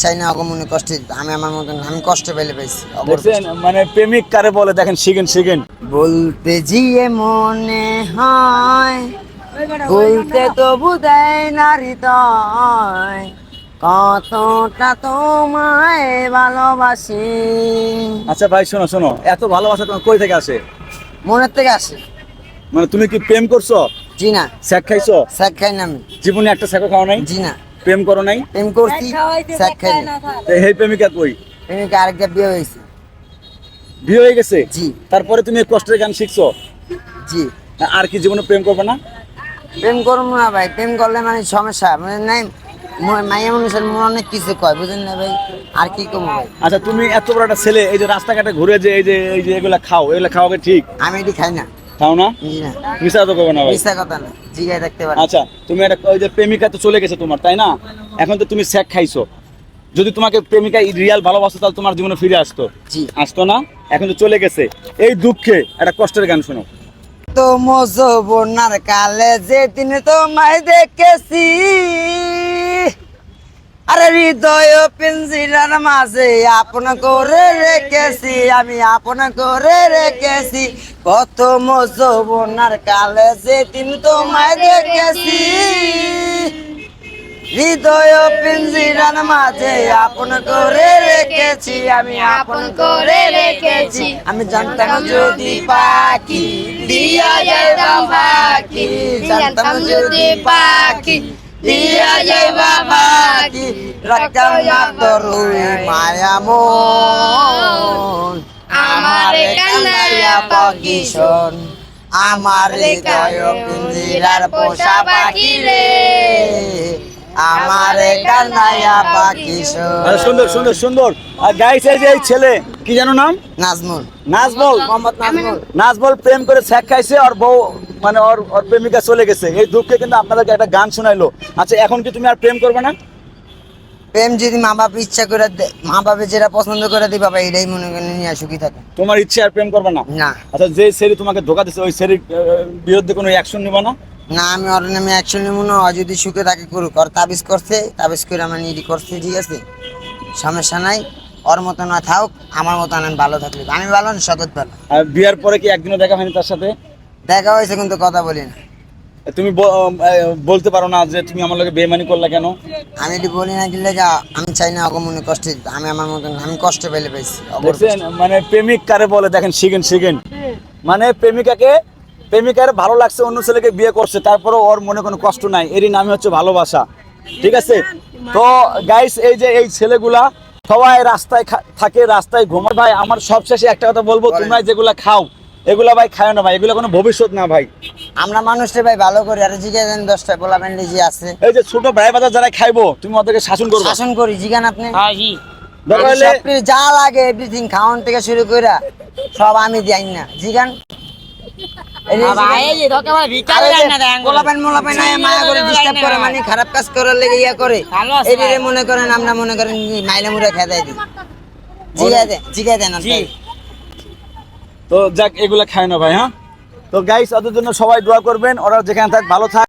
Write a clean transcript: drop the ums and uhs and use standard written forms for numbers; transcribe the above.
চাই না অগমনে কষ্ট দিতে। আমি আমার মতন আমি কষ্ট পেলে পাইছি। দেখছেন মানে প্রেমিক কারে বলে দেখেন, শিখেন শিখেন। বলতে জিয়ে মনে হয়, বলতে তবু দেয় না হৃদয়, কতটা তোমায় ভালোবাসি। আচ্ছা ভাই শোনো শোনো, এত ভালোবাসা তোমার কই থেকে আসে? মনের থেকে আসে। মানে তুমি কি প্রেম করছো? জি না। স্যাক খাইছো? স্যাক খাই না আমি। জীবনে একটা স্যাকও খাও নাই? জি না। প্রেম করো নাই? প্রেম করছি, স্যাক খাই না। তো এই প্রেমিকা কই? প্রেমিকা আরেকটা বিয়ে হয়েছে। বিয়ে হয়ে গেছে? জি। তারপরে তুমি এই কষ্টের গান শিখছো? জি। আর কি জীবনে প্রেম করবে না? প্রেম করবো না ভাই, প্রেম করলে মানে সমস্যা মানে নাই। মাইয়া মানুষের অনেক কিছু কয়, বুঝেন না ভাই, আর কি করবো ভাই। আচ্ছা তুমি এত বড় একটা ছেলে, এই যে রাস্তাঘাটে ঘুরে যে এই যে এগুলা খাও, এগুলা খাওয়া কি ঠিক? আমি এটি খাই না। খাও না? জি না। মিশা তো করবে না ভাই। মিথ্যা কথা না, জিগায় দেখতে পারি। আচ্ছা তুমি একটা ওই যে প্রেমিকা তো চলে গেছে তোমার, তাই না? এখন তো তুমি স্যাক খাইছো। যদি তোমাকে প্রেমিকা রিয়াল ভালোবাসতো তাহলে তোমার জীবনে ফিরে আসতো? জি। আসতো না? এখন তো চলে গেছে, এই দুঃখে একটা কষ্টের গান শোনো। তো যৌবনার কালে যেদিন তোমায় দেখেছি, আরে হৃদয় পিঞ্জিরার মাঝে আপন করে রেখেছি, আমি আপন করে রেখেছি। প্রথম যৌবনার কালে যেদিন তোমায় দেখেছি, হৃদয় পিঞ্জিরার মাঝে আপন করে রেখেছি, আমি আপন করে রেখেছি। আমি জানতাম যদি পাখি দিয়া যাইবা পাখি, জানতাম যদি পাখি দিয়া যাইবা পাখি, রাখতাম না তোর ওই মায়া মন, আমারে কান্দাইয়া পাখি শোন, আমার হৃদয় পিঞ্জিরার পোষা পাখি রে, আমারে কান্দাইয়া পাখি শোন। সুন্দর সুন্দর সুন্দর। আর গাইস এই যে এই ছেলে কি জানো নাম? নাজমুল। নাজবল। মোহাম্মদ নাজমুল। নাজবল প্রেম করে স্যাক খাইছে, আর বউ মানে ওর প্রেমিকা চলে গেছে, এই দুঃখে কিন্তু আপনাদেরকে একটা গান শোনাইলো। আচ্ছা এখন কি তুমি আর প্রেম করবে না? প্রেম যদি মা বাপ ইচ্ছা করে মা বাপে যেটা পছন্দ করে দিই বাবা, এটাই মনে করে নিয়ে সুখী থাকে। তোমার ইচ্ছে আর প্রেম করবে না? না। আচ্ছা যে ছেলে তোমাকে ধোকা দিচ্ছে ওই ছেলের বিরুদ্ধে কোনো অ্যাকশন নিবা না? না, আমি ওর নামে অ্যাকশন নেবো না। ও যদি সুখে থাকে করুক, ওর তাবিজ করছে, তাবিজ করে আমার নিডি করছে, ঠিক আছে, সমস্যা নাই। ওর মতো না থাক, আমার মতো আমি ভালো থাকলে আমি ভালো না, সগত ভালো। আর বিয়ার পরে কি একদিনও দেখা হয়নি তার সাথে? দেখা হয়েছে কিন্তু কথা বলি না। তুমি বলতে পারো না যে তুমি আমার লগে বেইমানি করলা কেন? আমি এটি বলি না দিলে আমি চাই না অগমনে কষ্ট দিতে। আমি আমার মতন আমি কষ্ট পেলে পাইছি। দেখছেন মানে প্রেমিক কারে বলে দেখেন, শিখেন শিখেন। মানে প্রেমিকার ভালো লাগছে, অন্য ছেলেকে বিয়ে করছে, তারপরে ওর মনে কোনো কষ্ট নাই, এরই নামই হচ্ছে ভালোবাসা, ঠিক আছে? তো গাইস এই যে এই ছেলেগুলা সবাই রাস্তায় থাকে, রাস্তায় ঘুমায়। ভাই আমার সবশেষে একটা কথা বলবো, তোমরা যেগুলা খাও এগুলা ভাই খায় না ভাই, এগুলা কোনো ভবিষ্যৎ না ভাই। আমরা মানুষটা ভাই ভালো করি, আর জিজ্ঞাসা 10টা পোলা প্যান্ডি যে আছে, এই যে ছোট ভাই বাজার যারা খাইবো তুমি ওদেরকে শাসন করবে। শাসন করি, জিগান আপনি। দরকার হলে যা লাগে এভরিথিং খাওয়ান থেকে শুরু করে সব আমি দিই না, জিগান। মানে খারাপ কাজ করার লেগে ইয়া করে, এদিকে মনে করেন আমরা মনে করেন মাইলা মুড়া খেদাই দিই, জিগাই দেন। তো যাক এগুলা খায় না ভাই। হ্যাঁ তো গাইস ওদের জন্য সবাই দোয়া করবেন, ওরা যেখানে থাক ভালো থাক।